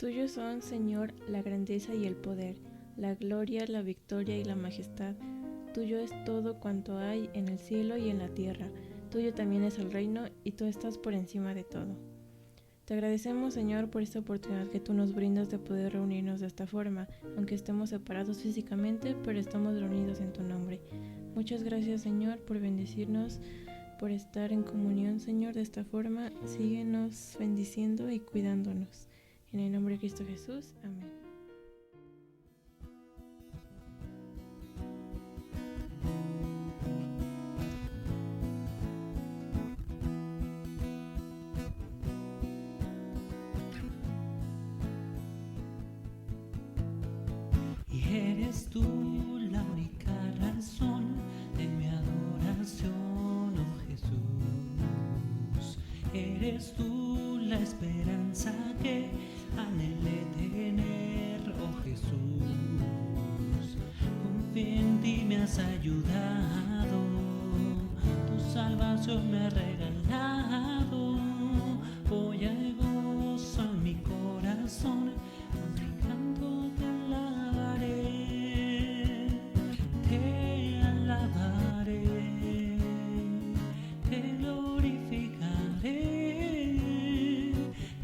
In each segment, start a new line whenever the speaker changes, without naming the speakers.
Tuyos son, Señor, la grandeza y el poder, la gloria, la victoria y la majestad. Tuyo es todo cuanto hay en el cielo y en la tierra. Tuyo también es el reino y tú estás por encima de todo. Te agradecemos, Señor, por esta oportunidad que tú nos brindas de poder reunirnos de esta forma, aunque estemos separados físicamente, pero estamos reunidos en tu nombre. Muchas gracias, Señor, por bendecirnos, por estar en comunión, Señor, de esta forma. Síguenos bendiciendo y cuidándonos. En el nombre de Cristo Jesús. Amén.
Y eres tú la única razón de mi adoración, oh Jesús. Eres tú la esperanza que anhelé tener, oh Jesús. Confío en ti, me has ayudado, tu salvación me ha regalado. Hoy hay gozo en mi corazón, canto te alabaré, te alabaré, te glorificaré,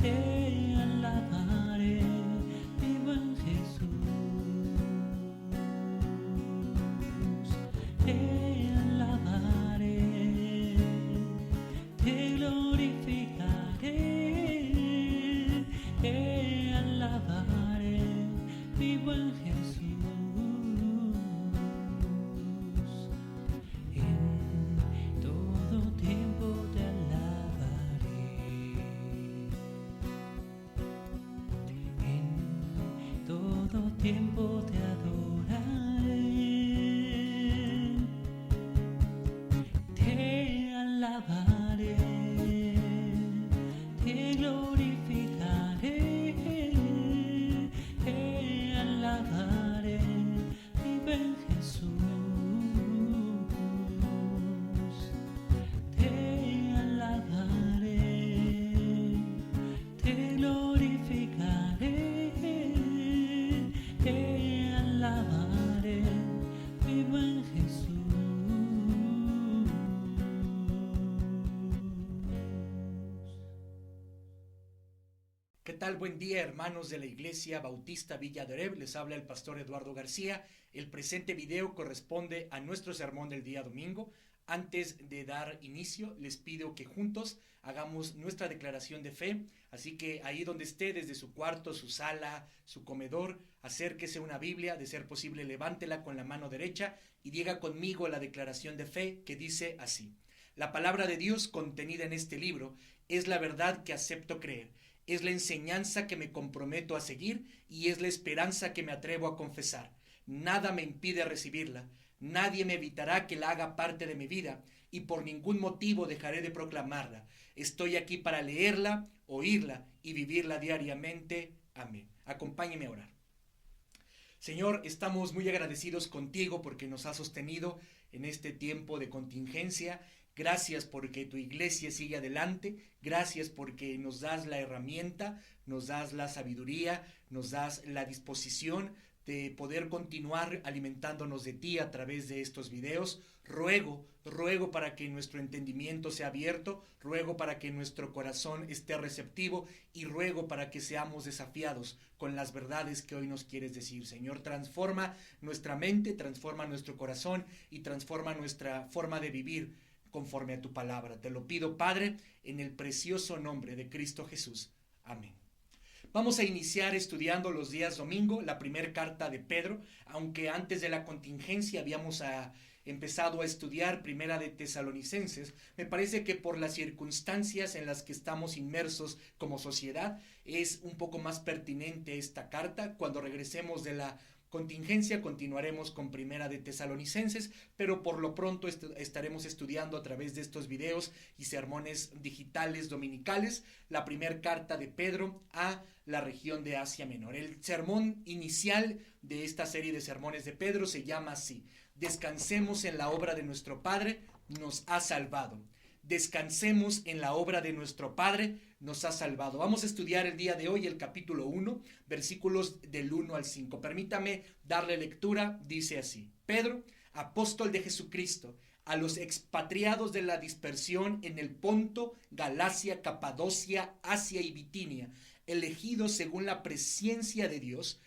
te alabaré, mi buen Jesús, te alabaré, te glorificaré, te alabaré, mi buen Jesús. En todo tiempo te alabaré, en todo tiempo te adoraré, te alabaré, te glorificaré, te alabaré, mi buen Jesús, te alabaré, te glorificaré, te alabaré, mi buen Jesús.
¿Qué tal? Buen día, hermanos de la Iglesia Bautista Villa de Oreb. Les habla el pastor Eduardo García. El presente video corresponde a nuestro sermón del día domingo. Antes de dar inicio, les pido que juntos hagamos nuestra declaración de fe. Así que ahí donde esté, desde su cuarto, su sala, su comedor, acérquese una Biblia, de ser posible levántela con la mano derecha y diga conmigo la declaración de fe que dice así: la palabra de Dios contenida en este libro es la verdad que acepto creer. Es la enseñanza que me comprometo a seguir y es la esperanza que me atrevo a confesar. Nada me impide recibirla, nadie me evitará que la haga parte de mi vida y por ningún motivo dejaré de proclamarla. Estoy aquí para leerla, oírla y vivirla diariamente. Amén. Acompáñeme a orar. Señor, estamos muy agradecidos contigo porque nos has sostenido en este tiempo de contingencia. Gracias porque tu iglesia sigue adelante. Gracias porque nos das la herramienta, nos das la sabiduría, nos das la disposición de poder continuar alimentándonos de ti a través de estos videos. Ruego para que nuestro entendimiento sea abierto, ruego para que nuestro corazón esté receptivo y ruego para que seamos desafiados con las verdades que hoy nos quieres decir. Señor, transforma nuestra mente, transforma nuestro corazón y transforma nuestra forma de vivir conforme a tu palabra. Te lo pido, Padre, en el precioso nombre de Cristo Jesús. Amén. Vamos a iniciar estudiando los días domingo la primera carta de Pedro, aunque antes de la contingencia habíamos empezado a estudiar primera de Tesalonicenses. Me parece que por las circunstancias en las que estamos inmersos como sociedad es un poco más pertinente esta carta. Cuando regresemos de la contingencia continuaremos con primera de Tesalonicenses, pero por lo pronto estaremos estudiando a través de estos videos y sermones digitales dominicales la primera carta de Pedro a la región de Asia Menor. El sermón inicial de esta serie de sermones de Pedro se llama así: descansemos en la obra de nuestro Padre, nos ha salvado. Descansemos en la obra de nuestro Padre, nos ha salvado. Vamos a estudiar el día de hoy el capítulo 1, versículos del 1 al 5. Permítame darle lectura, dice así: Pedro, apóstol de Jesucristo, a los expatriados de la dispersión en el Ponto, Galacia, Capadocia, Asia y Bitinia, elegidos según la presciencia de Dios,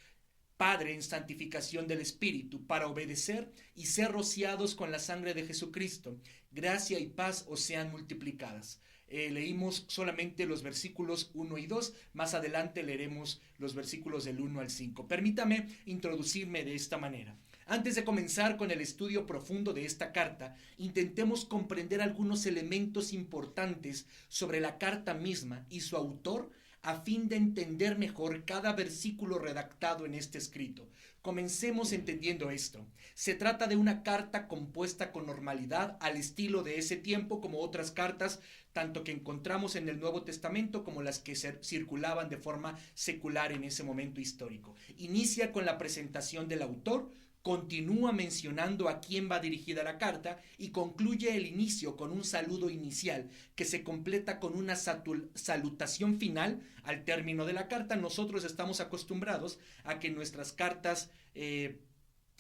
Padre, en santificación del Espíritu, para obedecer y ser rociados con la sangre de Jesucristo. Gracia y paz os sean multiplicadas. Leímos solamente los versículos 1 y 2, más adelante leeremos los versículos del 1 al 5. Permítame introducirme de esta manera. Antes de comenzar con el estudio profundo de esta carta, intentemos comprender algunos elementos importantes sobre la carta misma y su autor, a fin de entender mejor cada versículo redactado en este escrito. Comencemos entendiendo esto. Se trata de una carta compuesta con normalidad al estilo de ese tiempo, como otras cartas, tanto que encontramos en el Nuevo Testamento como las que circulaban de forma secular en ese momento histórico. Inicia con la presentación del autor, continúa mencionando a quién va dirigida la carta y concluye el inicio con un saludo inicial que se completa con una salutación final al término de la carta. Nosotros estamos acostumbrados a que nuestras cartas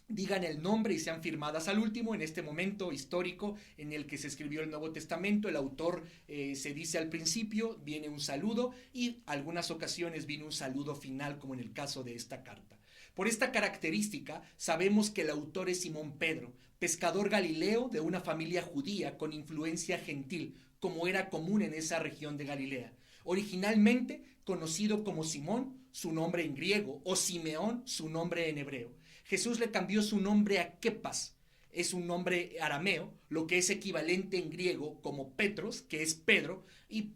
digan el nombre y sean firmadas al último. En este momento histórico en el que se escribió el Nuevo Testamento, el autor se dice al principio, viene un saludo y algunas ocasiones viene un saludo final, como en el caso de esta carta. Por esta característica sabemos que el autor es Simón Pedro, pescador galileo de una familia judía con influencia gentil, como era común en esa región de Galilea. Originalmente conocido como Simón, su nombre en griego, o Simeón, su nombre en hebreo. Jesús le cambió su nombre a Kepas, es un nombre arameo, lo que es equivalente en griego como Petros, que es Pedro, y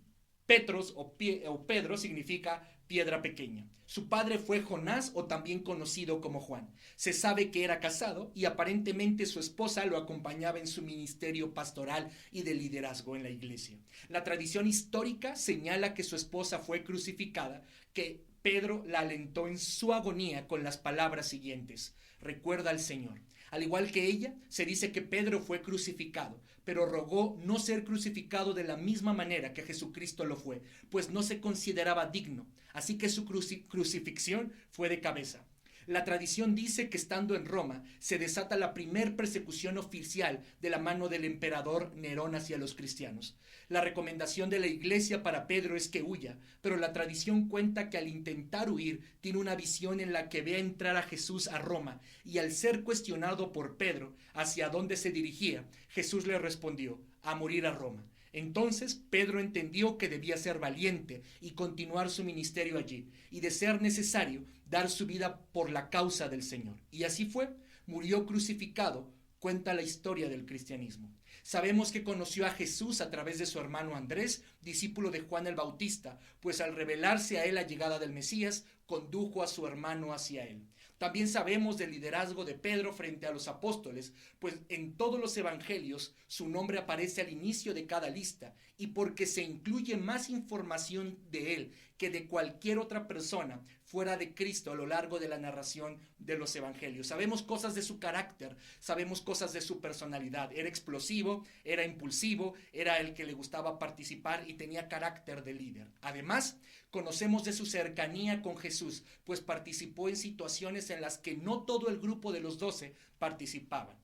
Petros o Pedro significa piedra pequeña. Su padre fue Jonás, o también conocido como Juan. Se sabe que era casado y aparentemente su esposa lo acompañaba en su ministerio pastoral y de liderazgo en la iglesia. La tradición histórica señala que su esposa fue crucificada, que Pedro la alentó en su agonía con las palabras siguientes: recuerda al Señor. Al igual que ella, se dice que Pedro fue crucificado, pero rogó no ser crucificado de la misma manera que Jesucristo lo fue, pues no se consideraba digno, así que su crucifixión fue de cabeza. La tradición dice que estando en Roma se desata la primer persecución oficial de la mano del emperador Nerón hacia los cristianos. La recomendación de la iglesia para Pedro es que huya, pero la tradición cuenta que al intentar huir tiene una visión en la que ve entrar a Jesús a Roma, y al ser cuestionado por Pedro hacia dónde se dirigía, Jesús le respondió: a morir a Roma. Entonces Pedro entendió que debía ser valiente y continuar su ministerio allí, y de ser necesario, dar su vida por la causa del Señor. Y así fue, murió crucificado, cuenta la historia del cristianismo. Sabemos que conoció a Jesús a través de su hermano Andrés, discípulo de Juan el Bautista, pues al revelarse a él la llegada del Mesías, condujo a su hermano hacia él. También sabemos del liderazgo de Pedro frente a los apóstoles, pues en todos los evangelios su nombre aparece al inicio de cada lista, y porque se incluye más información de él que de cualquier otra persona fuera de Cristo a lo largo de la narración de los evangelios. Sabemos cosas de su carácter, sabemos cosas de su personalidad. Era explosivo, era impulsivo, era el que le gustaba participar y tenía carácter de líder. Además, conocemos de su cercanía con Jesús, pues participó en situaciones en las que no todo el grupo de los 12 participaban.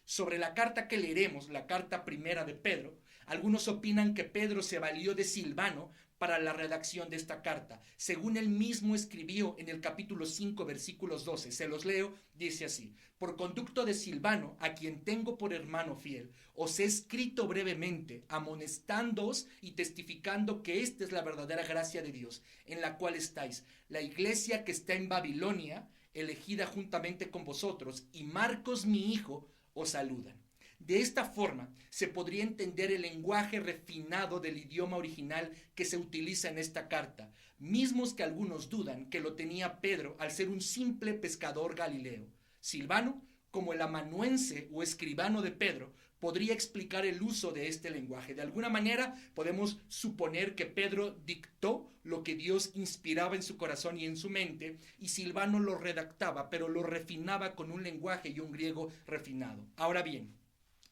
Sobre la carta que leeremos, la carta primera de Pedro, algunos opinan que Pedro se valió de Silvano para la redacción de esta carta. Según él mismo escribió en el capítulo 5, versículos 12, se los leo, dice así: por conducto de Silvano, a quien tengo por hermano fiel, os he escrito brevemente, amonestándoos y testificando que esta es la verdadera gracia de Dios, en la cual estáis, la iglesia que está en Babilonia, elegida juntamente con vosotros, y Marcos mi hijo, os saludan. De esta forma se podría entender el lenguaje refinado del idioma original que se utiliza en esta carta, mismos que algunos dudan que lo tenía Pedro al ser un simple pescador galileo. Silvano, como el amanuense o escribano de Pedro, podría explicar el uso de este lenguaje. De alguna manera podemos suponer que Pedro dictó lo que Dios inspiraba en su corazón y en su mente, y Silvano lo redactaba, pero lo refinaba con un lenguaje y un griego refinado. Ahora bien,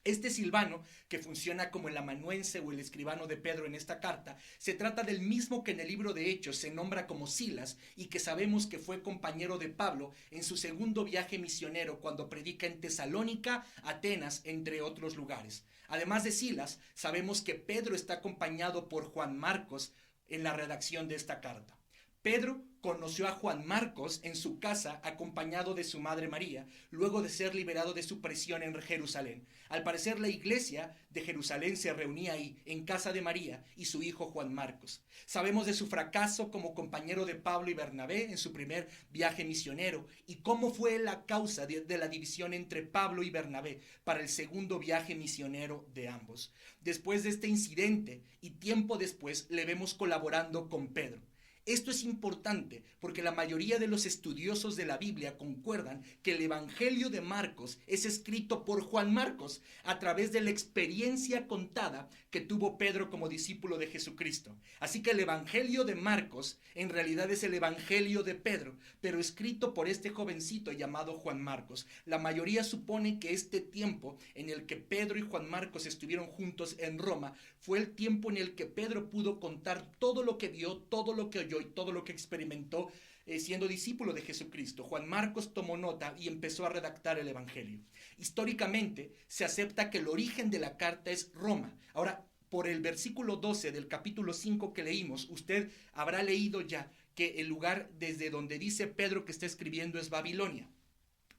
Este Silvano, que funciona como el amanuense o el escribano de Pedro en esta carta, se trata del mismo que en el libro de Hechos se nombra como Silas y que sabemos que fue compañero de Pablo en su segundo viaje misionero cuando predica en Tesalónica, Atenas, entre otros lugares. Además de Silas, sabemos que Pedro está acompañado por Juan Marcos en la redacción de esta carta. Pedro conoció a Juan Marcos en su casa acompañado de su madre María, luego de ser liberado de su prisión en Jerusalén. Al parecer la iglesia de Jerusalén se reunía ahí, en casa de María y su hijo Juan Marcos. Sabemos de su fracaso como compañero de Pablo y Bernabé en su primer viaje misionero y cómo fue la causa de la división entre Pablo y Bernabé para el segundo viaje misionero de ambos. Después de este incidente y tiempo después le vemos colaborando con Pedro. Esto es importante porque la mayoría de los estudiosos de la Biblia concuerdan que el Evangelio de Marcos es escrito por Juan Marcos a través de la experiencia contada que tuvo Pedro como discípulo de Jesucristo. Así que el Evangelio de Marcos en realidad es el Evangelio de Pedro, pero escrito por este jovencito llamado Juan Marcos. La mayoría supone que este tiempo en el que Pedro y Juan Marcos estuvieron juntos en Roma fue el tiempo en el que Pedro pudo contar todo lo que vio, todo lo que oyó y todo lo que experimentó siendo discípulo de Jesucristo. Juan Marcos tomó nota y empezó a redactar el Evangelio. Históricamente se acepta que el origen de la carta es Roma. Ahora, por el versículo 12 del capítulo 5 que leímos, usted habrá leído ya que el lugar desde donde dice Pedro que está escribiendo es Babilonia.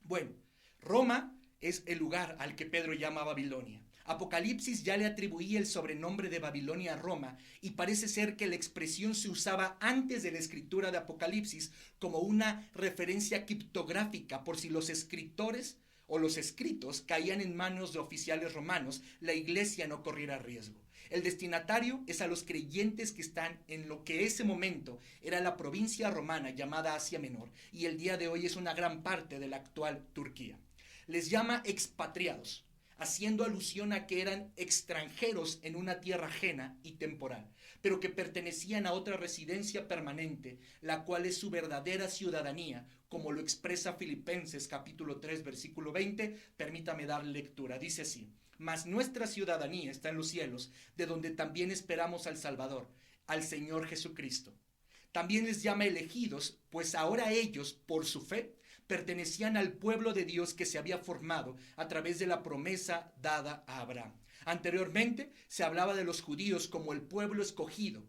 Bueno, Roma es el lugar al que Pedro llama Babilonia. Apocalipsis ya le atribuía el sobrenombre de Babilonia a Roma y parece ser que la expresión se usaba antes de la escritura de Apocalipsis como una referencia criptográfica por si los escritores o los escritos caían en manos de oficiales romanos, la iglesia no corriera riesgo. El destinatario es a los creyentes que están en lo que ese momento era la provincia romana llamada Asia Menor y el día de hoy es una gran parte de la actual Turquía. Les llama expatriados, haciendo alusión a que eran extranjeros en una tierra ajena y temporal, pero que pertenecían a otra residencia permanente, la cual es su verdadera ciudadanía, como lo expresa Filipenses capítulo 3, versículo 20. Permítame dar lectura. Dice así: mas nuestra ciudadanía está en los cielos, de donde también esperamos al Salvador, al Señor Jesucristo. También les llama elegidos, pues ahora ellos, por su fe, pertenecían al pueblo de Dios que se había formado a través de la promesa dada a Abraham. Anteriormente se hablaba de los judíos como el pueblo escogido,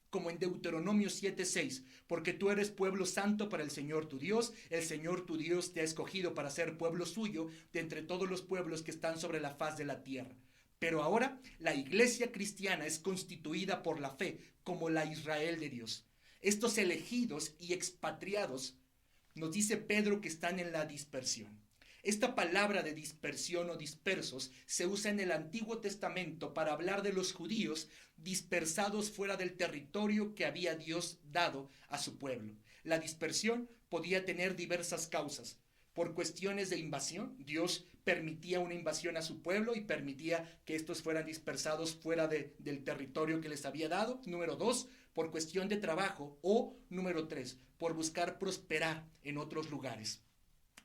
como en Deuteronomio 7:6, porque tú eres pueblo santo para el Señor tu Dios te ha escogido para ser pueblo suyo de entre todos los pueblos que están sobre la faz de la tierra. Pero ahora la iglesia cristiana es constituida por la fe como la Israel de Dios. Estos elegidos y expatriados, nos dice Pedro, que están en la dispersión. Esta palabra de dispersión o dispersos se usa en el Antiguo Testamento para hablar de los judíos dispersados fuera del territorio que había Dios dado a su pueblo. La dispersión podía tener diversas causas. Por cuestiones de invasión, Dios permitía una invasión a su pueblo y permitía que estos fueran dispersados fuera del territorio que les había dado. Número 2, por cuestión de trabajo. O número 3, por buscar prosperar en otros lugares.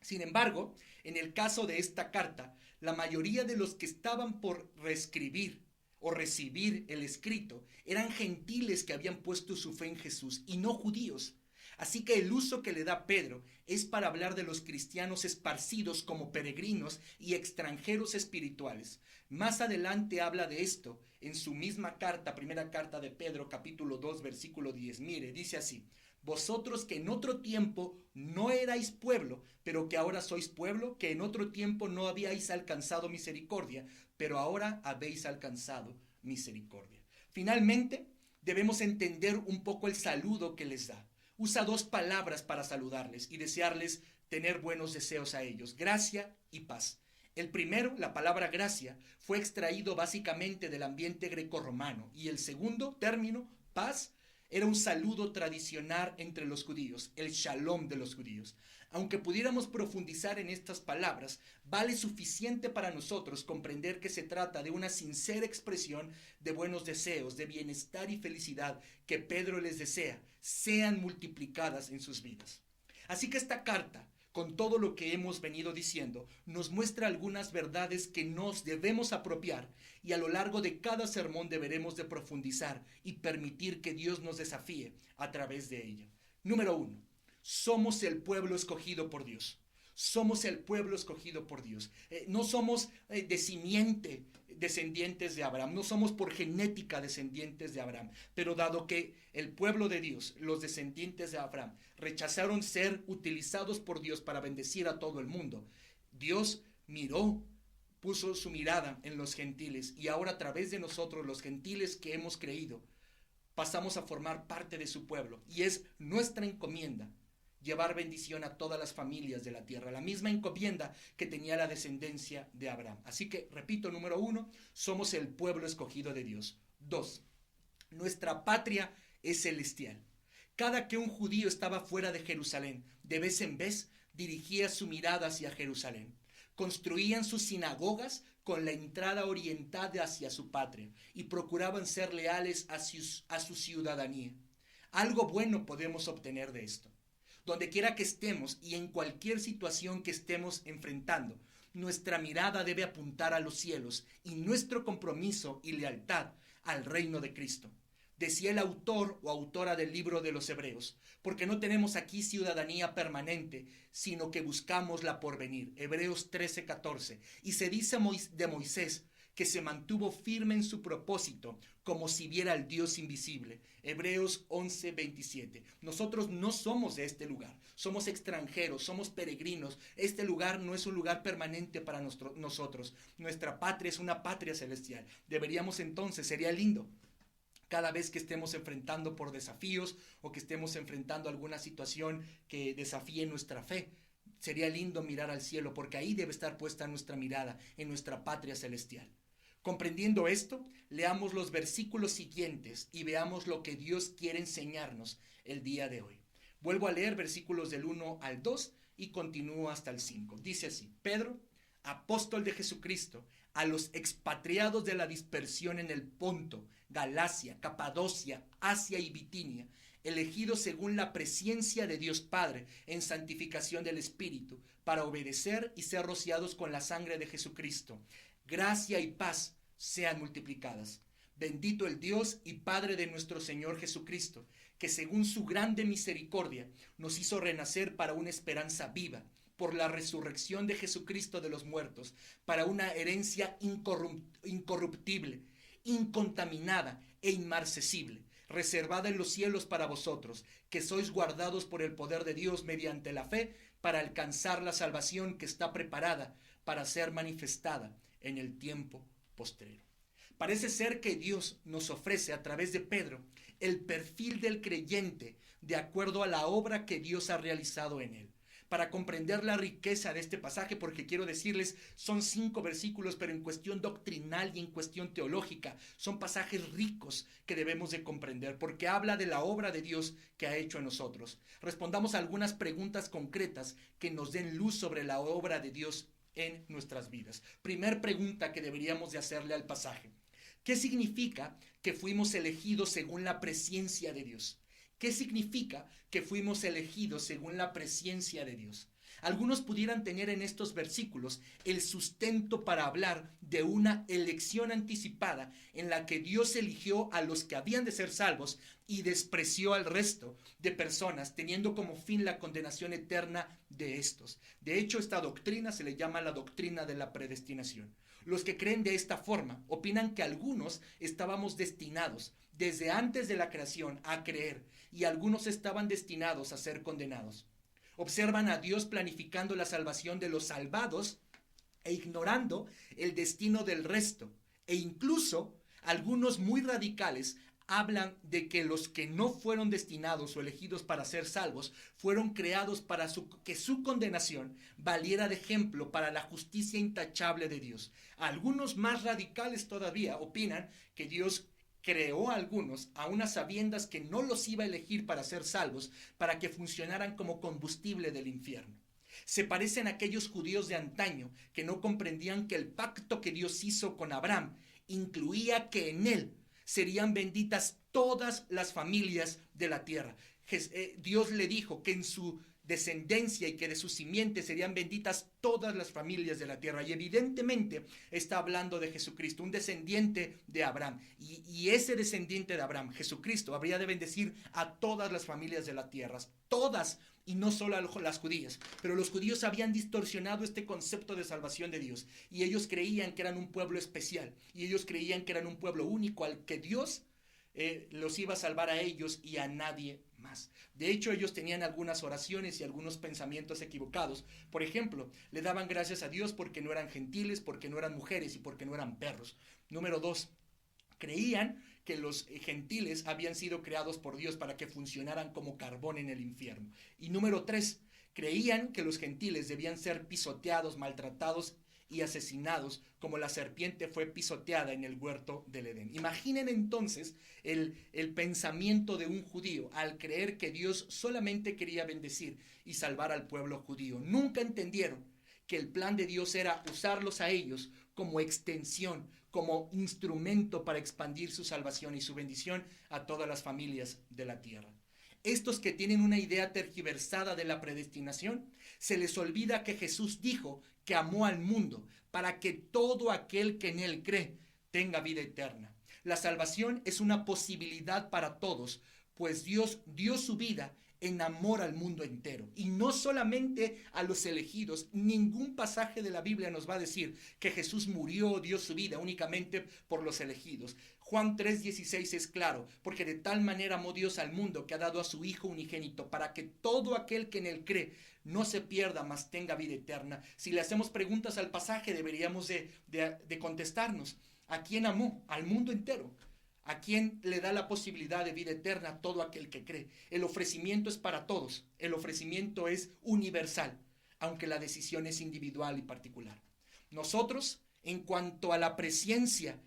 Sin embargo, en el caso de esta carta, la mayoría de los que estaban por reescribir o recibir el escrito eran gentiles que habían puesto su fe en Jesús y no judíos. Así que el uso que le da Pedro es para hablar de los cristianos esparcidos como peregrinos y extranjeros espirituales. Más adelante habla de esto en su misma carta, primera carta de Pedro, capítulo 2, versículo 10. Mire, dice así: vosotros que en otro tiempo no erais pueblo, pero que ahora sois pueblo, que en otro tiempo no habíais alcanzado misericordia, pero ahora habéis alcanzado misericordia. Finalmente, debemos entender un poco el saludo que les da. Usa dos palabras para saludarles y desearles tener buenos deseos a ellos: gracia y paz. El primero, la palabra gracia, fue extraído básicamente del ambiente grecorromano, y el segundo término, paz, era un saludo tradicional entre los judíos, el shalom de los judíos. Aunque pudiéramos profundizar en estas palabras, vale suficiente para nosotros comprender que se trata de una sincera expresión de buenos deseos, de bienestar y felicidad que Pedro les desea sean multiplicadas en sus vidas. Así que esta carta, con todo lo que hemos venido diciendo, nos muestra algunas verdades que nos debemos apropiar y a lo largo de cada sermón deberemos de profundizar y permitir que Dios nos desafíe a través de ella. Número 1. Somos el pueblo escogido por Dios. Somos el pueblo escogido por Dios. No somos de simiente descendientes de Abraham, no somos por genética descendientes de Abraham, pero dado que el pueblo de Dios, los descendientes de Abraham, rechazaron ser utilizados por Dios para bendecir a todo el mundo, Dios miró, puso su mirada en los gentiles y ahora a través de nosotros, los gentiles que hemos creído, pasamos a formar parte de su pueblo y es nuestra encomienda llevar bendición a todas las familias de la tierra, la misma encomienda que tenía la descendencia de Abraham. Así que, repito, número 1, somos el pueblo escogido de Dios. 2, nuestra patria es celestial. Cada que un judío estaba fuera de Jerusalén, de vez en vez dirigía su mirada hacia Jerusalén. Construían sus sinagogas con la entrada orientada hacia su patria y procuraban ser leales a su ciudadanía. Algo bueno podemos obtener de esto. Donde quiera que estemos y en cualquier situación que estemos enfrentando, nuestra mirada debe apuntar a los cielos y nuestro compromiso y lealtad al reino de Cristo. Decía el autor o autora del libro de los Hebreos, porque no tenemos aquí ciudadanía permanente, sino que buscamos la porvenir. Hebreos 13:14. Y se dice de Moisés que se mantuvo firme en su propósito, como si viera al Dios invisible. Hebreos 11:27. Nosotros no somos de este lugar, somos extranjeros, somos peregrinos. Este lugar no es un lugar permanente para nosotros. Nuestra patria es una patria celestial. Deberíamos entonces, sería lindo, cada vez que estemos enfrentando por desafíos o que estemos enfrentando alguna situación que desafíe nuestra fe, sería lindo mirar al cielo, porque ahí debe estar puesta nuestra mirada, en nuestra patria celestial. Comprendiendo esto, leamos los versículos siguientes y veamos lo que Dios quiere enseñarnos el día de hoy. Vuelvo a leer versículos del 1 al 2 y continúo hasta el 5. Dice así: Pedro, apóstol de Jesucristo, a los expatriados de la dispersión en el Ponto, Galacia, Capadocia, Asia y Bitinia, elegidos según la presciencia de Dios Padre en santificación del Espíritu, para obedecer y ser rociados con la sangre de Jesucristo. Gracia y paz sean multiplicadas. Bendito el Dios y Padre de nuestro Señor Jesucristo, que según su grande misericordia nos hizo renacer para una esperanza viva, por la resurrección de Jesucristo de los muertos, para una herencia incorruptible, incontaminada e inmarcesible, reservada en los cielos para vosotros, que sois guardados por el poder de Dios mediante la fe, para alcanzar la salvación que está preparada para ser manifestada en el tiempo postrero. Parece ser que Dios nos ofrece a través de Pedro el perfil del creyente de acuerdo a la obra que Dios ha realizado en él. Para comprender la riqueza de este pasaje, porque quiero decirles, son 5 versículos, pero en cuestión doctrinal y en cuestión teológica, son pasajes ricos que debemos de comprender, porque habla de la obra de Dios que ha hecho en nosotros. Respondamos a algunas preguntas concretas que nos den luz sobre la obra de Dios en nuestras vidas. Primer pregunta que deberíamos de hacerle al pasaje: ¿qué significa que fuimos elegidos según la presciencia de Dios? ¿Qué significa que fuimos elegidos según la presciencia de Dios? Algunos pudieran tener en estos versículos el sustento para hablar de una elección anticipada en la que Dios eligió a los que habían de ser salvos y despreció al resto de personas, teniendo como fin la condenación eterna de estos. De hecho, esta doctrina se le llama la doctrina de la predestinación. Los que creen de esta forma opinan que algunos estábamos destinados desde antes de la creación a creer y algunos estaban destinados a ser condenados. Observan a Dios planificando la salvación de los salvados e ignorando el destino del resto. E incluso algunos muy radicales hablan de que los que no fueron destinados o elegidos para ser salvos fueron creados para que su condenación valiera de ejemplo para la justicia intachable de Dios. Algunos más radicales todavía opinan que Dios creó a algunos a unas sabiendas que no los iba a elegir para ser salvos, para que funcionaran como combustible del infierno. Se parecen a aquellos judíos de antaño que no comprendían que el pacto que Dios hizo con Abraham incluía que en él serían benditas todas las familias de la tierra. Dios le dijo que en su descendencia y que de su simiente serían benditas todas las familias de la tierra. Y evidentemente está hablando de Jesucristo, un descendiente de Abraham. Y ese descendiente de Abraham, Jesucristo, habría de bendecir a todas las familias de la tierra, todas, y no solo a las judías. Pero los judíos habían distorsionado este concepto de salvación de Dios, y ellos creían que eran un pueblo especial, y ellos creían que eran un pueblo único al que Dios los iba a salvar a ellos y a nadie más. De hecho, ellos tenían algunas oraciones y algunos pensamientos equivocados. Por ejemplo, le daban gracias a Dios porque no eran gentiles, porque no eran mujeres y porque no eran perros. Número 2, creían que los gentiles habían sido creados por Dios para que funcionaran como carbón en el infierno. Y número 3, creían que los gentiles debían ser pisoteados, maltratados y asesinados como la serpiente fue pisoteada en el huerto del Edén. Imaginen entonces el pensamiento de un judío al creer que Dios solamente quería bendecir y salvar al pueblo judío. Nunca entendieron que el plan de Dios era usarlos a ellos como extensión, como instrumento para expandir su salvación y su bendición a todas las familias de la tierra. Estos que tienen una idea tergiversada de la predestinación, se les olvida que Jesús dijo que amó al mundo para que todo aquel que en él cree tenga vida eterna. La salvación es una posibilidad para todos, pues Dios dio su vida en amor al mundo entero y no solamente a los elegidos. Ningún pasaje de la Biblia nos va a decir que Jesús murió o dio su vida únicamente por los elegidos. Juan 3:16 es claro, porque de tal manera amó Dios al mundo que ha dado a su Hijo unigénito para que todo aquel que en él cree no se pierda, mas tenga vida eterna. Si le hacemos preguntas al pasaje, deberíamos de contestarnos: ¿a quién amó? Al mundo entero. ¿A quién le da la posibilidad de vida eterna? A todo aquel que cree. El ofrecimiento es para todos. El ofrecimiento es universal, aunque la decisión es individual y particular. Nosotros, en cuanto a la presciencia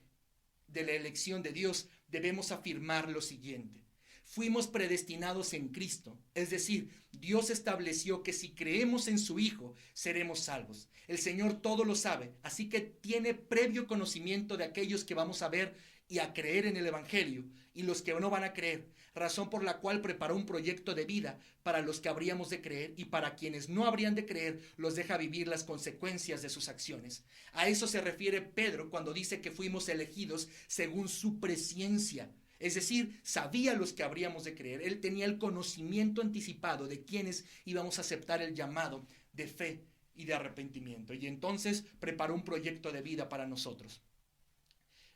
de la elección de Dios, debemos afirmar lo siguiente: fuimos predestinados en Cristo, es decir, Dios estableció que si creemos en su Hijo, seremos salvos. El Señor todo lo sabe, así que tiene previo conocimiento de aquellos que vamos a ver y a creer en el Evangelio, y los que no van a creer, razón por la cual preparó un proyecto de vida para los que habríamos de creer, y para quienes no habrían de creer, los deja vivir las consecuencias de sus acciones. A eso se refiere Pedro cuando dice que fuimos elegidos según su presciencia. Es decir, sabía los que habríamos de creer. Él tenía el conocimiento anticipado de quienes íbamos a aceptar el llamado de fe y de arrepentimiento. Y entonces preparó un proyecto de vida para nosotros.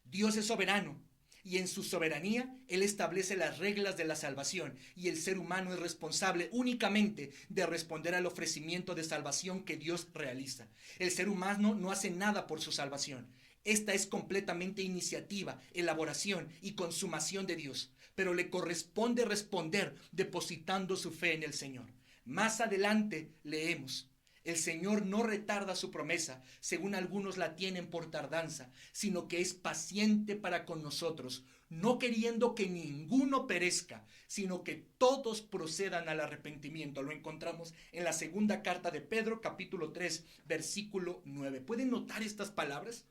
Dios es soberano y en su soberanía Él establece las reglas de la salvación, y el ser humano es responsable únicamente de responder al ofrecimiento de salvación que Dios realiza. El ser humano no hace nada por su salvación. Esta es completamente iniciativa, elaboración y consumación de Dios, pero le corresponde responder depositando su fe en el Señor. Más adelante leemos: el Señor no retarda su promesa, según algunos la tienen por tardanza, sino que es paciente para con nosotros, no queriendo que ninguno perezca, sino que todos procedan al arrepentimiento. Lo encontramos en la segunda carta de Pedro, capítulo 3, versículo 9. ¿Pueden notar estas palabras?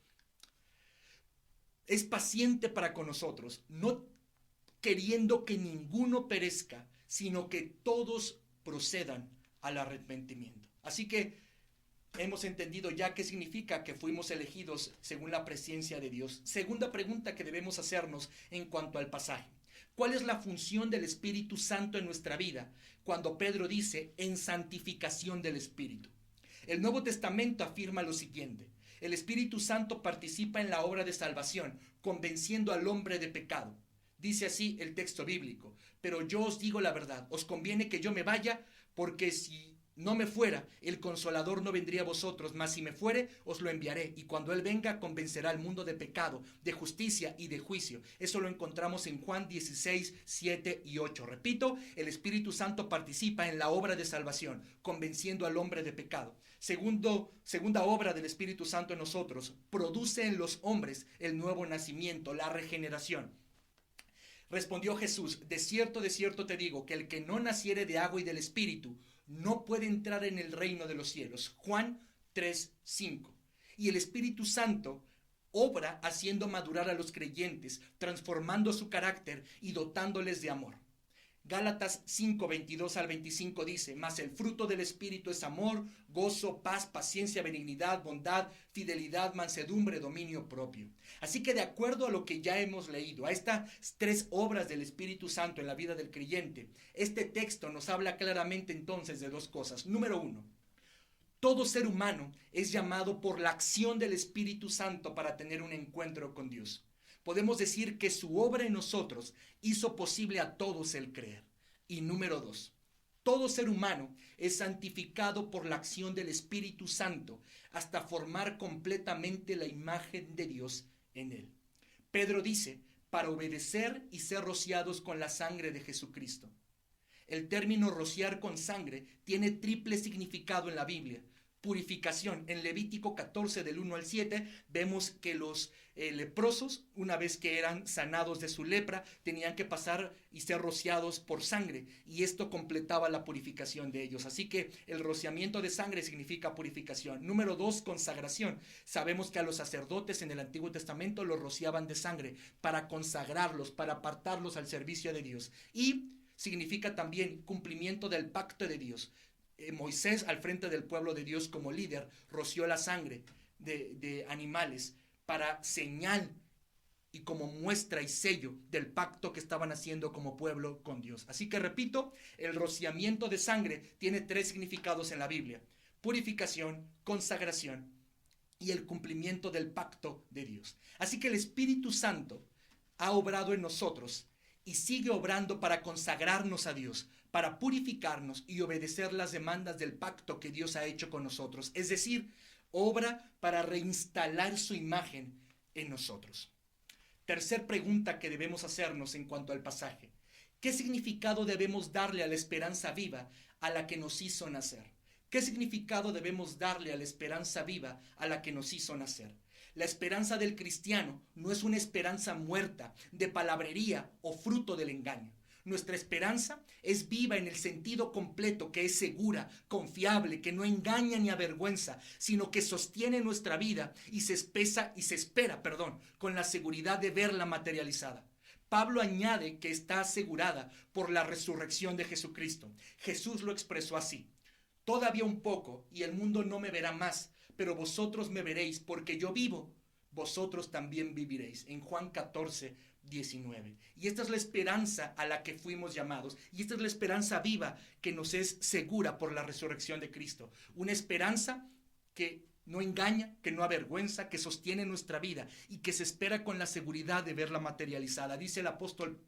Es paciente para con nosotros, no queriendo que ninguno perezca, sino que todos procedan al arrepentimiento. Así que hemos entendido ya qué significa que fuimos elegidos según la presciencia de Dios. Segunda pregunta que debemos hacernos en cuanto al pasaje: ¿cuál es la función del Espíritu Santo en nuestra vida? Cuando Pedro dice en santificación del Espíritu. El Nuevo Testamento afirma lo siguiente: el Espíritu Santo participa en la obra de salvación, convenciendo al hombre de pecado. Dice así el texto bíblico: pero yo os digo la verdad, os conviene que yo me vaya, porque si no me fuera, el Consolador no vendría a vosotros, mas si me fuere, os lo enviaré, y cuando Él venga, convencerá al mundo de pecado, de justicia y de juicio. Eso lo encontramos en Juan 16, 7 y 8. Repito, el Espíritu Santo participa en la obra de salvación, convenciendo al hombre de pecado. Segunda obra del Espíritu Santo en nosotros: produce en los hombres el nuevo nacimiento, la regeneración. Respondió Jesús: de cierto te digo, que el que no naciere de agua y del Espíritu no puede entrar en el reino de los cielos. Juan 3:5. Y el Espíritu Santo obra haciendo madurar a los creyentes, transformando su carácter y dotándoles de amor. Gálatas 5, 22 al 25 dice: mas el fruto del Espíritu es amor, gozo, paz, paciencia, benignidad, bondad, fidelidad, mansedumbre, dominio propio. Así que de acuerdo a lo que ya hemos leído, a estas 3 obras del Espíritu Santo en la vida del creyente, este texto nos habla claramente entonces de 2 cosas. Número 1, todo ser humano es llamado por la acción del Espíritu Santo para tener un encuentro con Dios. Podemos decir que su obra en nosotros hizo posible a todos el creer. Y número 2, todo ser humano es santificado por la acción del Espíritu Santo hasta formar completamente la imagen de Dios en él. Pedro dice, para obedecer y ser rociados con la sangre de Jesucristo. El término rociar con sangre tiene triple significado en la Biblia. Purificación. En Levítico 14 del 1 al 7 vemos que los leprosos, una vez que eran sanados de su lepra, tenían que pasar y ser rociados por sangre, y esto completaba la purificación de ellos. Así que el rociamiento de sangre significa purificación. Número 2, consagración. Sabemos que a los sacerdotes en el Antiguo Testamento los rociaban de sangre para consagrarlos, para apartarlos al servicio de Dios. Y significa también cumplimiento del pacto de Dios. Moisés, al frente del pueblo de Dios como líder, roció la sangre de animales para señal y como muestra y sello del pacto que estaban haciendo como pueblo con Dios. Así que repito, el rociamiento de sangre tiene 3 significados en la Biblia: purificación, consagración y el cumplimiento del pacto de Dios. Así que el Espíritu Santo ha obrado en nosotros y sigue obrando para consagrarnos a Dios, para purificarnos y obedecer las demandas del pacto que Dios ha hecho con nosotros. Es decir, obra para reinstalar su imagen en nosotros. Tercer pregunta que debemos hacernos en cuanto al pasaje: ¿qué significado debemos darle a la esperanza viva a la que nos hizo nacer? ¿Qué significado debemos darle a la esperanza viva a la que nos hizo nacer? La esperanza del cristiano no es una esperanza muerta, de palabrería o fruto del engaño. Nuestra esperanza es viva en el sentido completo, que es segura, confiable, que no engaña ni avergüenza, sino que sostiene nuestra vida y se espera con la seguridad de verla materializada. Pablo añade que está asegurada por la resurrección de Jesucristo. Jesús lo expresó así: todavía un poco y el mundo no me verá más, pero vosotros me veréis, porque yo vivo, vosotros también viviréis. En Juan 14, 19. Y esta es la esperanza a la que fuimos llamados, y esta es la esperanza viva que nos es segura por la resurrección de Cristo. Una esperanza que no engaña, que no avergüenza, que sostiene nuestra vida y que se espera con la seguridad de verla materializada. Dice el apóstol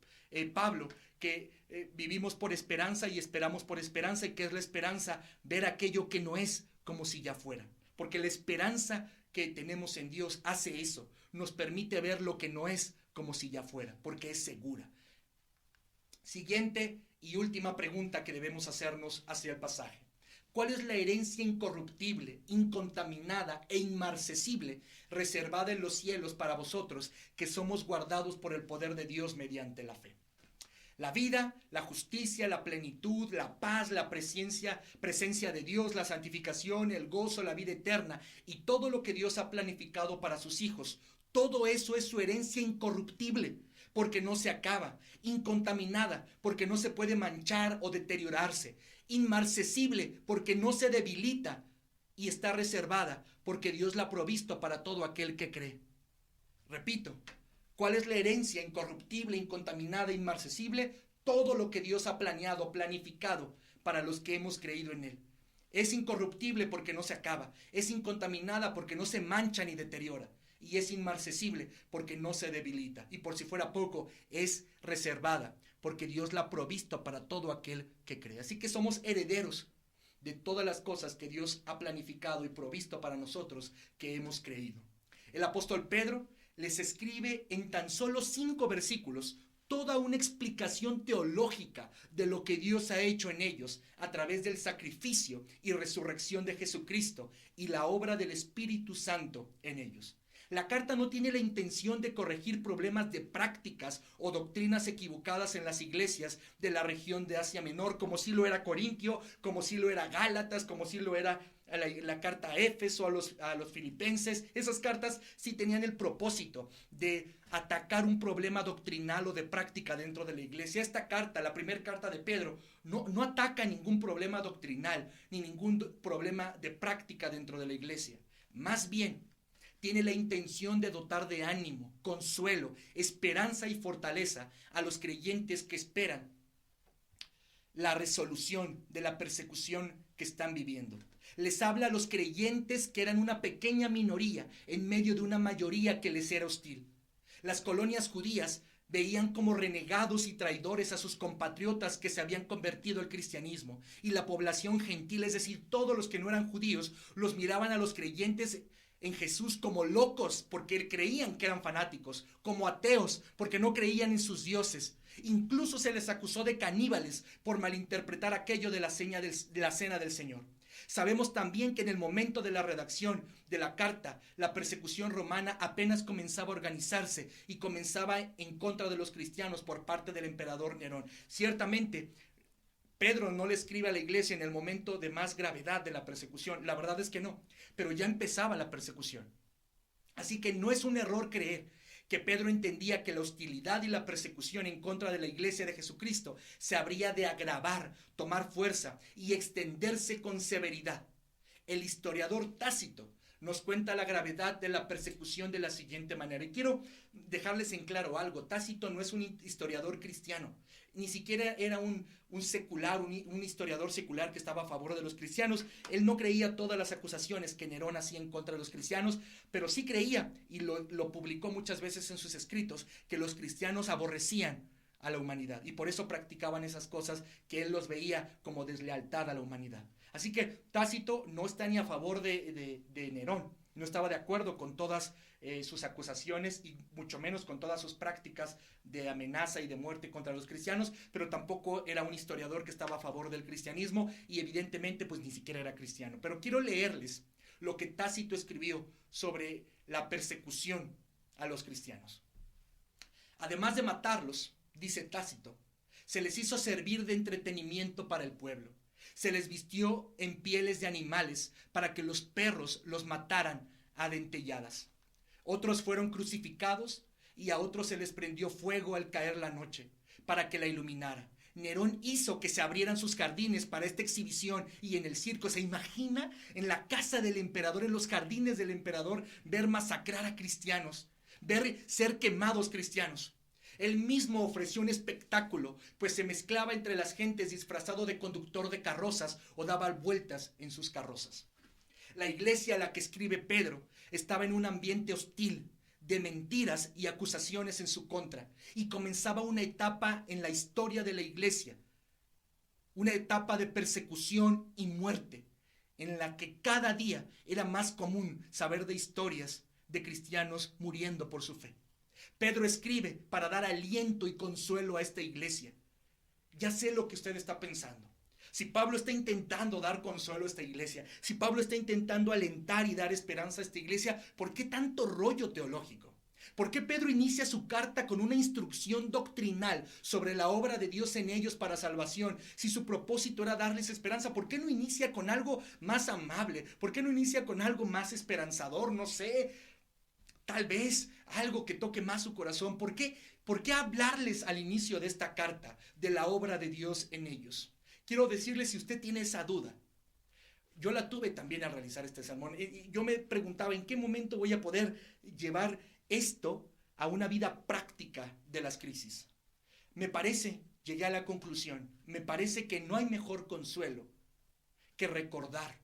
Pablo que vivimos por esperanza y esperamos por esperanza, y que es la esperanza ver aquello que no es como si ya fuera. Porque la esperanza que tenemos en Dios hace eso, nos permite ver lo que no es como si ya fuera, porque es segura. Siguiente y última pregunta que debemos hacernos hacia el pasaje: ¿cuál es la herencia incorruptible, incontaminada e inmarcesible reservada en los cielos para vosotros, que somos guardados por el poder de Dios mediante la fe? La vida, la justicia, la plenitud, la paz, la presencia de Dios, la santificación, el gozo, la vida eterna y todo lo que Dios ha planificado para sus hijos, todo eso es su herencia incorruptible, porque no se acaba; incontaminada, porque no se puede manchar o deteriorarse; inmarcesible, porque no se debilita; y está reservada, porque Dios la ha provisto para todo aquel que cree. Repito, ¿cuál es la herencia incorruptible, incontaminada, inmarcesible? Todo lo que Dios ha planeado, planificado para los que hemos creído en Él. Es incorruptible porque no se acaba, es incontaminada porque no se mancha ni deteriora, y es inmarcesible porque no se debilita. Y por si fuera poco, es reservada porque Dios la ha provisto para todo aquel que cree. Así que somos herederos de todas las cosas que Dios ha planificado y provisto para nosotros que hemos creído. El apóstol Pedro les escribe en tan solo 5 versículos toda una explicación teológica de lo que Dios ha hecho en ellos a través del sacrificio y resurrección de Jesucristo y la obra del Espíritu Santo en ellos. La carta no tiene la intención de corregir problemas de prácticas o doctrinas equivocadas en las iglesias de la región de Asia Menor, como si lo era Corintio, como si lo era Gálatas, como si lo era la carta a Éfeso, a los filipenses, esas cartas sí tenían el propósito de atacar un problema doctrinal o de práctica dentro de la iglesia. Esta carta, la primera carta de Pedro, no ataca ningún problema doctrinal ni ningún problema de práctica dentro de la iglesia. Más bien, tiene la intención de dotar de ánimo, consuelo, esperanza y fortaleza a los creyentes que esperan la resolución de la persecución que están viviendo. Les habla a los creyentes que eran una pequeña minoría en medio de una mayoría que les era hostil. Las colonias judías veían como renegados y traidores a sus compatriotas que se habían convertido al cristianismo, y la población gentil, es decir, todos los que no eran judíos, los miraban a los creyentes en Jesús como locos porque creían que eran fanáticos, como ateos porque no creían en sus dioses. Incluso se les acusó de caníbales por malinterpretar aquello de la cena del Señor. Sabemos también que en el momento de la redacción de la carta, la persecución romana apenas comenzaba a organizarse y comenzaba en contra de los cristianos por parte del emperador Nerón. Ciertamente, Pedro no le escribe a la iglesia en el momento de más gravedad de la persecución. La verdad es que no, pero ya empezaba la persecución. Así que no es un error creer que Pedro entendía que la hostilidad y la persecución en contra de la iglesia de Jesucristo se habría de agravar, tomar fuerza y extenderse con severidad. El historiador Tácito nos cuenta la gravedad de la persecución de la siguiente manera. Y quiero dejarles en claro algo. Tácito no es un historiador cristiano, ni siquiera era un secular, un historiador secular que estaba a favor de los cristianos. Él no creía todas las acusaciones que Nerón hacía en contra de los cristianos, pero sí creía, y lo publicó muchas veces en sus escritos, que los cristianos aborrecían a la humanidad y por eso practicaban esas cosas que él los veía como deslealtad a la humanidad. Así que Tácito no está ni a favor de Nerón, no estaba de acuerdo con todas sus acusaciones y mucho menos con todas sus prácticas de amenaza y de muerte contra los cristianos, pero tampoco era un historiador que estaba a favor del cristianismo y evidentemente pues ni siquiera era cristiano. Pero quiero leerles lo que Tácito escribió sobre la persecución a los cristianos. Además de matarlos, dice Tácito, se les hizo servir de entretenimiento para el pueblo. Se les vistió en pieles de animales para que los perros los mataran a dentelladas. Otros fueron crucificados y a otros se les prendió fuego al caer la noche para que la iluminara. Nerón hizo que se abrieran sus jardines para esta exhibición y en el circo. ¿Se imagina en la casa del emperador, en los jardines del emperador, ver masacrar a cristianos, ver ser quemados cristianos? Él mismo ofreció un espectáculo, pues se mezclaba entre las gentes disfrazado de conductor de carrozas o daba vueltas en sus carrozas. La iglesia a la que escribe Pedro estaba en un ambiente hostil, de mentiras y acusaciones en su contra, y comenzaba una etapa en la historia de la iglesia, una etapa de persecución y muerte, en la que cada día era más común saber de historias de cristianos muriendo por su fe. Pedro escribe para dar aliento y consuelo a esta iglesia. Ya sé lo que usted está pensando. Si Pablo está intentando dar consuelo a esta iglesia, si Pablo está intentando alentar y dar esperanza a esta iglesia, ¿por qué tanto rollo teológico? ¿Por qué Pedro inicia su carta con una instrucción doctrinal sobre la obra de Dios en ellos para salvación? Si su propósito era darles esperanza, ¿por qué no inicia con algo más amable? ¿Por qué no inicia con algo más esperanzador? No sé, tal vez algo que toque más su corazón. ¿Por qué hablarles al inicio de esta carta de la obra de Dios en ellos? Quiero decirles, si usted tiene esa duda, yo la tuve también al realizar este sermón. Yo me preguntaba en qué momento voy a poder llevar esto a una vida práctica de las crisis. Llegué a la conclusión, me parece que no hay mejor consuelo que recordar,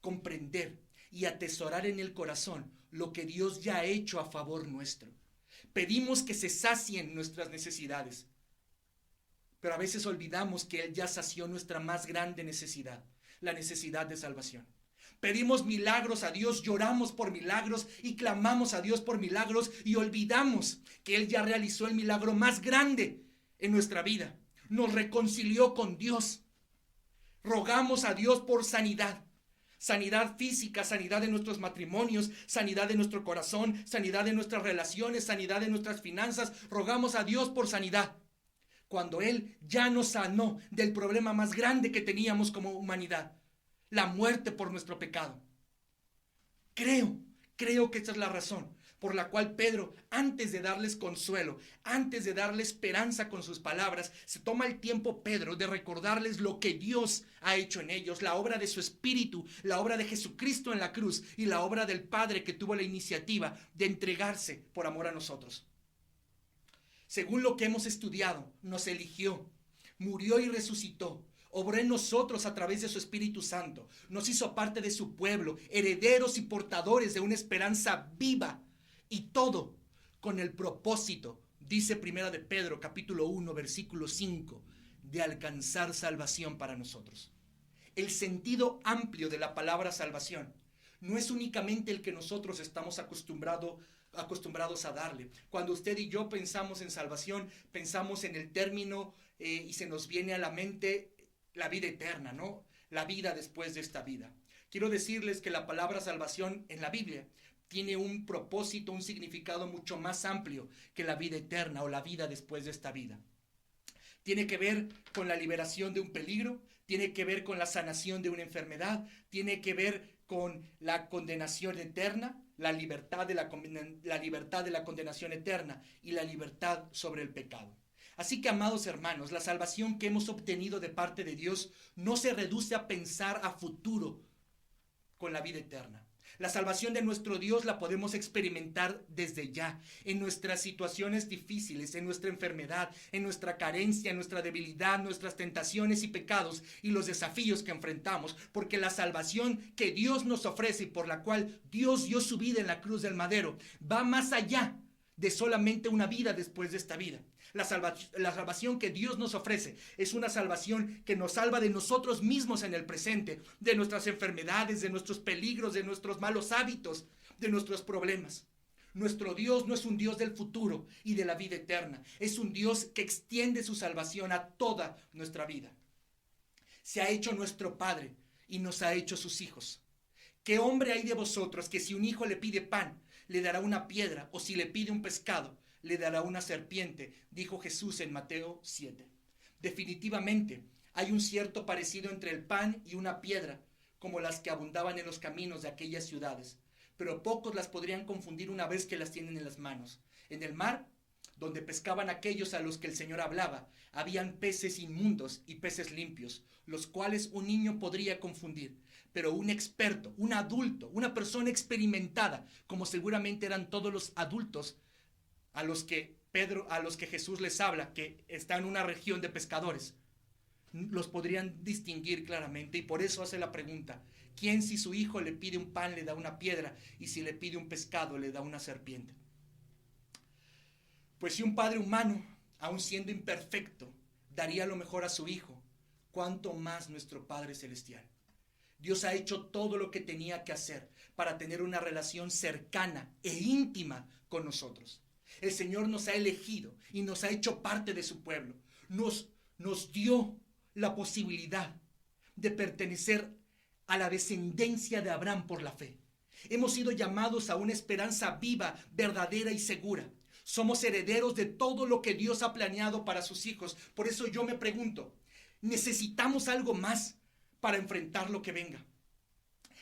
comprender y atesorar en el corazón lo que Dios ya ha hecho a favor nuestro. Pedimos que se sacien nuestras necesidades, pero a veces olvidamos que Él ya sació nuestra más grande necesidad, la necesidad de salvación. Pedimos milagros a Dios, lloramos por milagros y clamamos a Dios por milagros y olvidamos que Él ya realizó el milagro más grande en nuestra vida. Nos reconcilió con Dios. Rogamos a Dios por sanidad. Sanidad física, sanidad de nuestros matrimonios, sanidad de nuestro corazón, sanidad de nuestras relaciones, sanidad de nuestras finanzas. Rogamos a Dios por sanidad, cuando Él ya nos sanó del problema más grande que teníamos como humanidad, la muerte por nuestro pecado. Creo que esta es la razón por la cual Pedro, antes de darles consuelo, antes de darles esperanza con sus palabras, se toma el tiempo, Pedro, de recordarles lo que Dios ha hecho en ellos, la obra de su Espíritu, la obra de Jesucristo en la cruz y la obra del Padre que tuvo la iniciativa de entregarse por amor a nosotros. Según lo que hemos estudiado, nos eligió, murió y resucitó. Obró en nosotros a través de su Espíritu Santo. Nos hizo parte de su pueblo, herederos y portadores de una esperanza viva. Y todo con el propósito, dice Primera de Pedro, capítulo 1, versículo 5, de alcanzar salvación para nosotros. El sentido amplio de la palabra salvación no es únicamente el que nosotros estamos acostumbrados a darle. Cuando usted y yo pensamos en salvación, pensamos en el término y se nos viene a la mente la vida eterna, ¿no? La vida después de esta vida. Quiero decirles que la palabra salvación en la Biblia tiene un propósito, un significado mucho más amplio que la vida eterna o la vida después de esta vida. Tiene que ver con la liberación de un peligro, tiene que ver con la sanación de una enfermedad, tiene que ver con la condenación eterna, la libertad de la condenación eterna y la libertad sobre el pecado. Así que, amados hermanos, la salvación que hemos obtenido de parte de Dios no se reduce a pensar a futuro con la vida eterna. La salvación de nuestro Dios la podemos experimentar desde ya, en nuestras situaciones difíciles, en nuestra enfermedad, en nuestra carencia, en nuestra debilidad, nuestras tentaciones y pecados y los desafíos que enfrentamos, porque la salvación que Dios nos ofrece y por la cual Dios dio su vida en la cruz del madero va más allá de solamente una vida después de esta vida. La salvación que Dios nos ofrece es una salvación que nos salva de nosotros mismos en el presente, de nuestras enfermedades, de nuestros peligros, de nuestros malos hábitos, de nuestros problemas. Nuestro Dios no es un Dios del futuro y de la vida eterna. Es un Dios que extiende su salvación a toda nuestra vida. Se ha hecho nuestro Padre y nos ha hecho sus hijos. ¿Qué hombre hay de vosotros que si un hijo le pide pan, le dará una piedra, o si le pide un pescado, le dará una serpiente? Dijo Jesús en Mateo 7. Definitivamente hay un cierto parecido entre el pan y una piedra, como las que abundaban en los caminos de aquellas ciudades, pero pocos las podrían confundir una vez que las tienen en las manos. En el mar, donde pescaban aquellos a los que el Señor hablaba, habían peces inmundos y peces limpios, los cuales un niño podría confundir. Pero un experto, un adulto, una persona experimentada, como seguramente eran todos los adultos a los que Jesús les habla, que está en una región de pescadores, los podrían distinguir claramente. Y por eso hace la pregunta: ¿quién, si su hijo le pide un pan, le da una piedra, y si le pide un pescado, le da una serpiente? Pues si un padre humano, aun siendo imperfecto, daría lo mejor a su hijo, ¿cuánto más nuestro Padre Celestial? Dios ha hecho todo lo que tenía que hacer para tener una relación cercana e íntima con nosotros. El Señor nos ha elegido y nos ha hecho parte de su pueblo. Nos dio la posibilidad de pertenecer a la descendencia de Abraham por la fe. Hemos sido llamados a una esperanza viva, verdadera y segura. Somos herederos de todo lo que Dios ha planeado para sus hijos. Por eso yo me pregunto, ¿necesitamos algo más para enfrentar lo que venga?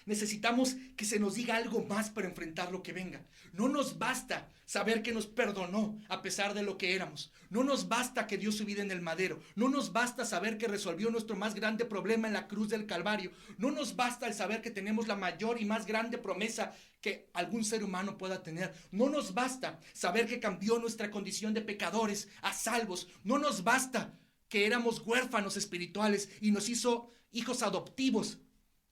Necesitamos que se nos diga algo más para enfrentar lo que venga. No nos basta saber que nos perdonó a pesar de lo que éramos. No nos basta que dio su vida en el madero. No nos basta saber que resolvió nuestro más grande problema en la cruz del Calvario. No nos basta el saber que tenemos la mayor y más grande promesa que algún ser humano pueda tener. No nos basta saber que cambió nuestra condición de pecadores a salvos. No nos basta que éramos huérfanos espirituales y nos hizo hijos adoptivos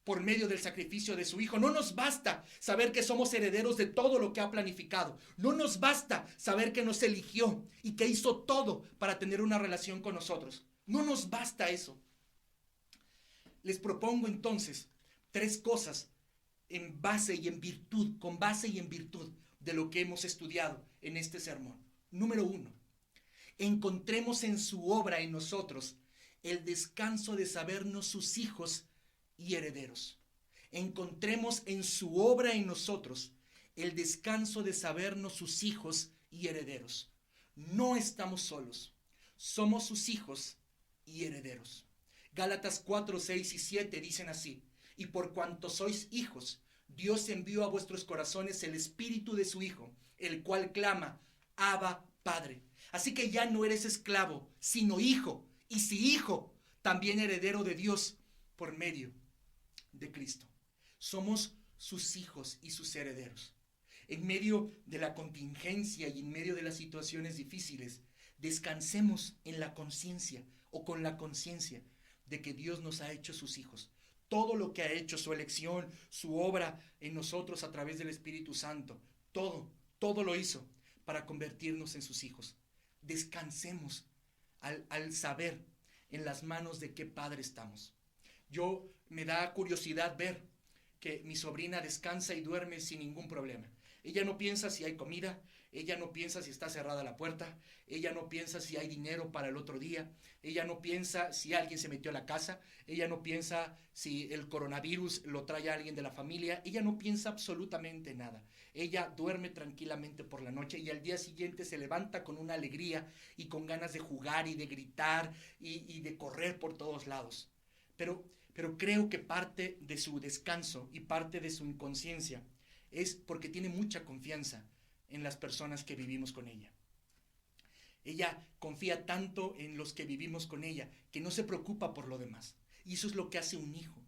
por medio del sacrificio de su Hijo. No nos basta saber que somos herederos de todo lo que ha planificado. No nos basta saber que nos eligió y que hizo todo para tener una relación con nosotros. No nos basta eso. Les propongo entonces 3 cosas con base y en virtud de lo que hemos estudiado en este sermón. Número 1, encontremos en su obra en nosotros el descanso de sabernos sus hijos y herederos. Encontremos en su obra en nosotros el descanso de sabernos sus hijos y herederos. No estamos solos, somos sus hijos y herederos. Gálatas 4, 6 y 7 dicen así: Y por cuanto sois hijos, Dios envió a vuestros corazones el espíritu de su Hijo, el cual clama, Abba, Padre. Así que ya no eres esclavo, sino hijo. Y si hijo, también heredero de Dios por medio de Cristo. Somos sus hijos y sus herederos. En medio de la contingencia y en medio de las situaciones difíciles, descansemos en la conciencia o con la conciencia de que Dios nos ha hecho sus hijos. Todo lo que ha hecho, su elección, su obra en nosotros a través del Espíritu Santo, todo lo hizo para convertirnos en sus hijos. Descansemos al saber en las manos de qué Padre estamos. Me da curiosidad ver que mi sobrina descansa y duerme sin ningún problema. Ella no piensa si hay comida, ella no piensa si está cerrada la puerta, ella no piensa si hay dinero para el otro día, ella no piensa si alguien se metió a la casa, ella no piensa si el coronavirus lo trae a alguien de la familia, ella no piensa absolutamente nada. Ella duerme tranquilamente por la noche y al día siguiente se levanta con una alegría y con ganas de jugar y de gritar y de correr por todos lados. Pero creo que parte de su descanso y parte de su inconsciencia es porque tiene mucha confianza en las personas que vivimos con ella. Ella confía tanto en los que vivimos con ella que no se preocupa por lo demás. Y eso es lo que hace un hijo.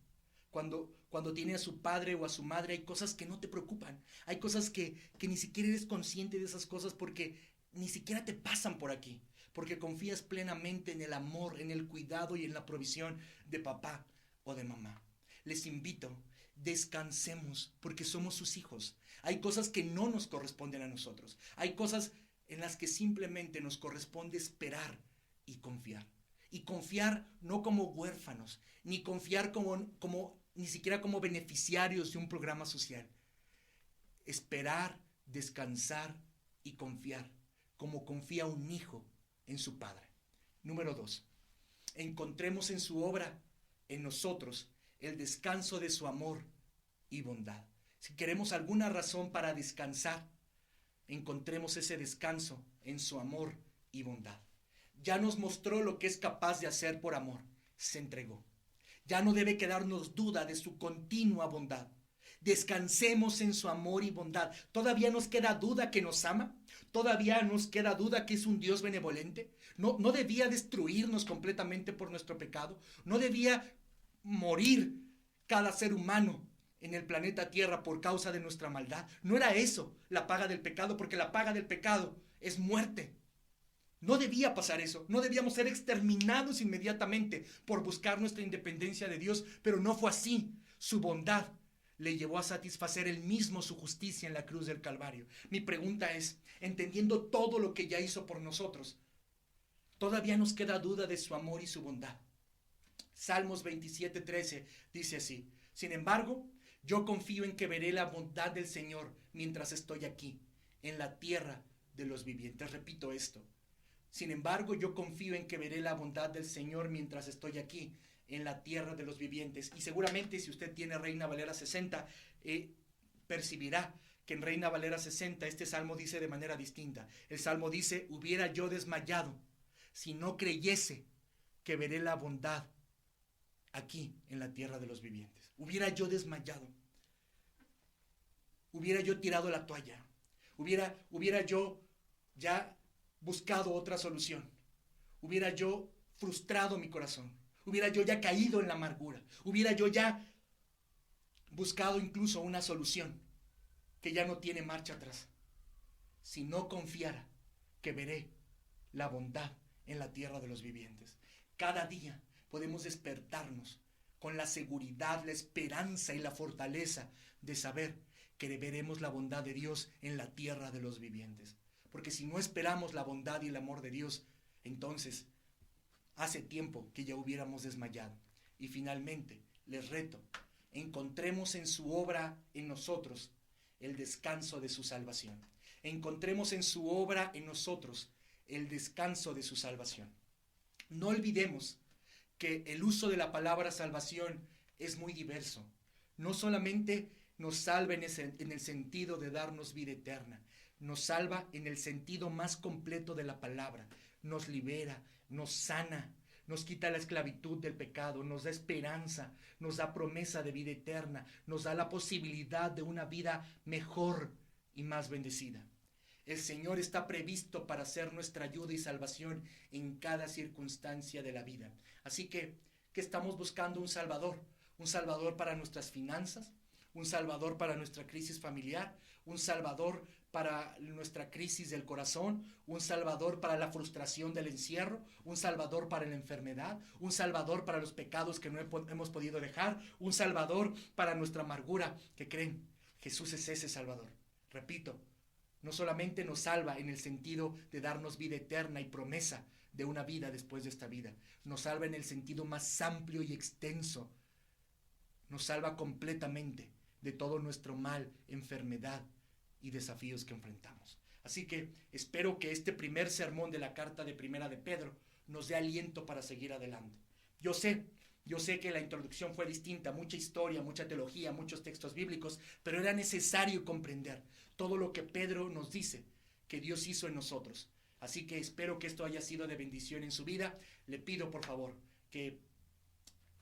Cuando tiene a su padre o a su madre, hay cosas que no te preocupan. Hay cosas que ni siquiera eres consciente de esas cosas porque ni siquiera te pasan por aquí. Porque confías plenamente en el amor, en el cuidado y en la provisión de papá o de mamá. Les invito, descansemos porque somos sus hijos. Hay cosas que no nos corresponden a nosotros. Hay cosas en las que simplemente nos corresponde esperar y confiar. Y confiar no como huérfanos, ni confiar ni siquiera como beneficiarios de un programa social. Esperar, descansar y confiar, como confía un hijo en su padre. Número 2. Encontremos en su obra, en nosotros, el descanso de su amor y bondad. Si queremos alguna razón para descansar, encontremos ese descanso en su amor y bondad. Ya nos mostró lo que es capaz de hacer por amor. Se entregó. Ya no debe quedarnos duda de su continua bondad. Descansemos en su amor y bondad. ¿Todavía nos queda duda que nos ama? ¿Todavía nos queda duda que es un Dios benevolente? ¿No debía destruirnos completamente por nuestro pecado? ¿No debía morir cada ser humano en el planeta Tierra por causa de nuestra maldad? No era eso la paga del pecado, porque la paga del pecado es muerte. No debía pasar eso, no debíamos ser exterminados inmediatamente por buscar nuestra independencia de Dios, pero no fue así. Su bondad le llevó a satisfacer él mismo su justicia en la cruz del Calvario. Mi pregunta es, entendiendo todo lo que ya hizo por nosotros, ¿todavía nos queda duda de su amor y su bondad? Salmos 27:13 dice así: sin embargo, yo confío en que veré la bondad del Señor mientras estoy aquí, en la tierra de los vivientes. Repito esto. Sin embargo, yo confío en que veré la bondad del Señor mientras estoy aquí, en la tierra de los vivientes. Y seguramente si usted tiene Reina Valera 60, percibirá que en Reina Valera 60 este salmo dice de manera distinta. El salmo dice: hubiera yo desmayado si no creyese que veré la bondad aquí en la tierra de los vivientes. Hubiera yo desmayado. Hubiera yo tirado la toalla. Hubiera yo ya buscado otra solución. Hubiera yo frustrado mi corazón. Hubiera yo ya caído en la amargura. Hubiera yo ya buscado incluso una solución que ya no tiene marcha atrás. Si no confiara que veré la bondad en la tierra de los vivientes. Cada día podemos despertarnos con la seguridad, la esperanza y la fortaleza de saber que veremos la bondad de Dios en la tierra de los vivientes. Porque si no esperamos la bondad y el amor de Dios, entonces hace tiempo que ya hubiéramos desmayado. Y finalmente, les reto, encontremos en su obra en nosotros el descanso de su salvación. Encontremos en su obra en nosotros el descanso de su salvación. No olvidemos que el uso de la palabra salvación es muy diverso. No solamente nos salva en el sentido de darnos vida eterna, nos salva en el sentido más completo de la palabra, nos libera, nos sana, nos quita la esclavitud del pecado, nos da esperanza, nos da promesa de vida eterna, nos da la posibilidad de una vida mejor y más bendecida. El Señor está previsto para ser nuestra ayuda y salvación en cada circunstancia de la vida. Así que estamos buscando un Salvador para nuestras finanzas, un Salvador para nuestra crisis familiar, un Salvador para nuestra crisis del corazón, un Salvador para la frustración del encierro, un Salvador para la enfermedad, un Salvador para los pecados que no hemos podido dejar, un Salvador para nuestra amargura. ¿Qué creen? Jesús es ese Salvador. Repito, no solamente nos salva en el sentido de darnos vida eterna y promesa de una vida después de esta vida, nos salva en el sentido más amplio y extenso. Nos salva completamente de todo nuestro mal, enfermedad y desafíos que enfrentamos. Así que espero que este primer sermón de la carta de Primera de Pedro nos dé aliento para seguir adelante. Yo sé que la introducción fue distinta, mucha historia, mucha teología, muchos textos bíblicos, pero era necesario comprender todo lo que Pedro nos dice que Dios hizo en nosotros. Así que espero que esto haya sido de bendición en su vida. Le pido por favor que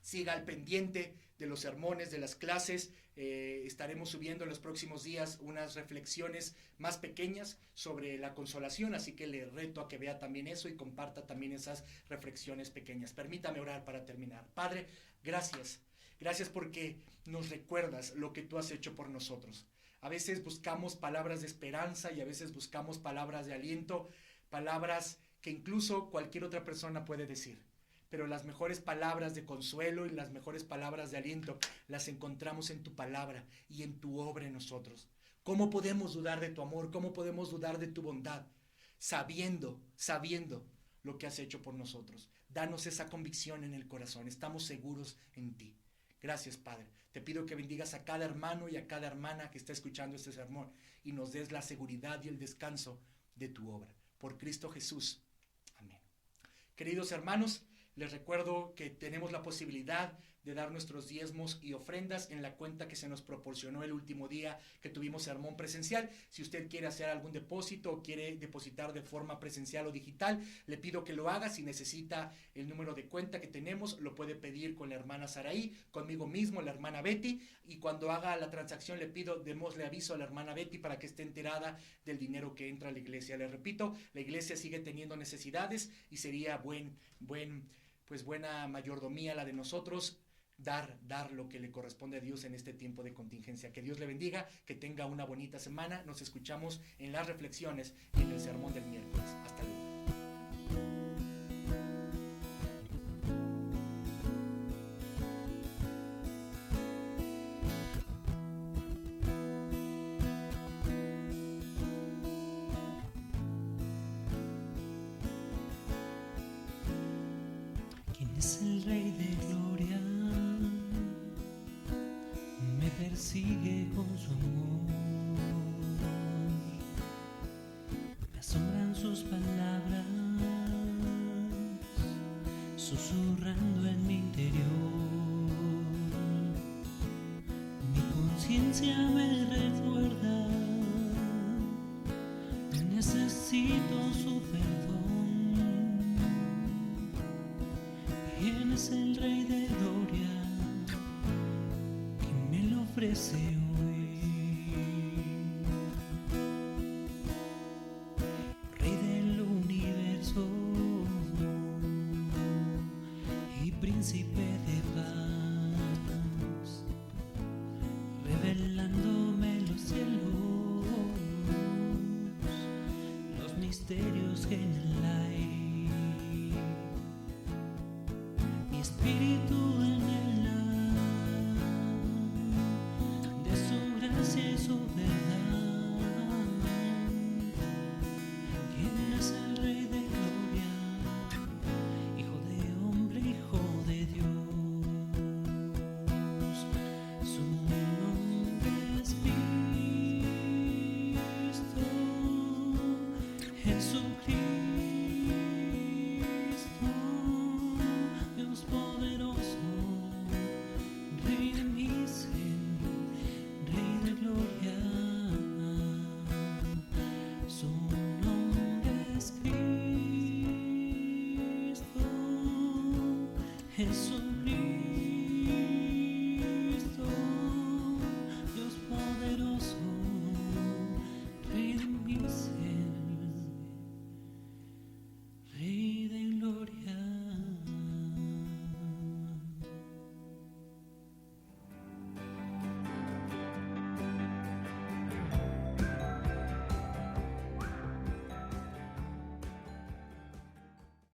siga al pendiente de los sermones, de las clases. Estaremos subiendo en los próximos días unas reflexiones más pequeñas sobre la consolación, así que le reto a que vea también eso y comparta también esas reflexiones pequeñas. Permítame orar para terminar. Padre, gracias. Gracias porque nos recuerdas lo que tú has hecho por nosotros. A veces buscamos palabras de esperanza y a veces buscamos palabras de aliento, palabras que incluso cualquier otra persona puede decir. Pero las mejores palabras de consuelo y las mejores palabras de aliento las encontramos en tu palabra y en tu obra en nosotros. ¿Cómo podemos dudar de tu amor? ¿Cómo podemos dudar de tu bondad? Sabiendo lo que has hecho por nosotros. Danos esa convicción en el corazón. Estamos seguros en ti. Gracias, Padre. Te pido que bendigas a cada hermano y a cada hermana que está escuchando este sermón y nos des la seguridad y el descanso de tu obra. Por Cristo Jesús. Amén. Queridos hermanos, les recuerdo que tenemos la posibilidad de dar nuestros diezmos y ofrendas en la cuenta que se nos proporcionó el último día que tuvimos sermón presencial. Si usted quiere hacer algún depósito o quiere depositar de forma presencial o digital, le pido que lo haga. Si necesita el número de cuenta que tenemos, lo puede pedir con la hermana Saraí, conmigo mismo, la hermana Betty, y cuando haga la transacción le pido, démosle aviso a la hermana Betty para que esté enterada del dinero que entra a la iglesia. Le repito, la iglesia sigue teniendo necesidades y sería buena mayordomía la de nosotros dar lo que le corresponde a Dios en este tiempo de contingencia. Que Dios le bendiga, que tenga una bonita semana. Nos escuchamos en las reflexiones y en el sermón del miércoles. Hasta luego.
¿Quién es el Rey de Gloria? Me persigue con su amor. Me asombran sus palabras, susurrando en mi interior. Mi conciencia me recuerda, necesito su perdón. ¿Quién es el Rey de Gloria que me lo ofrece hoy? Rey del universo y príncipe de paz, revelándome los cielos, los misterios que en él hay. Mi espíritu en el de su gracia y su verdad. ¿Quién es el Rey de Gloria? Hijo de hombre, Hijo de Dios. Su nombre es Cristo, Jesucristo, Dios poderoso, Rey de mi ser, Rey de gloria. Su nombre es Cristo, Jesús.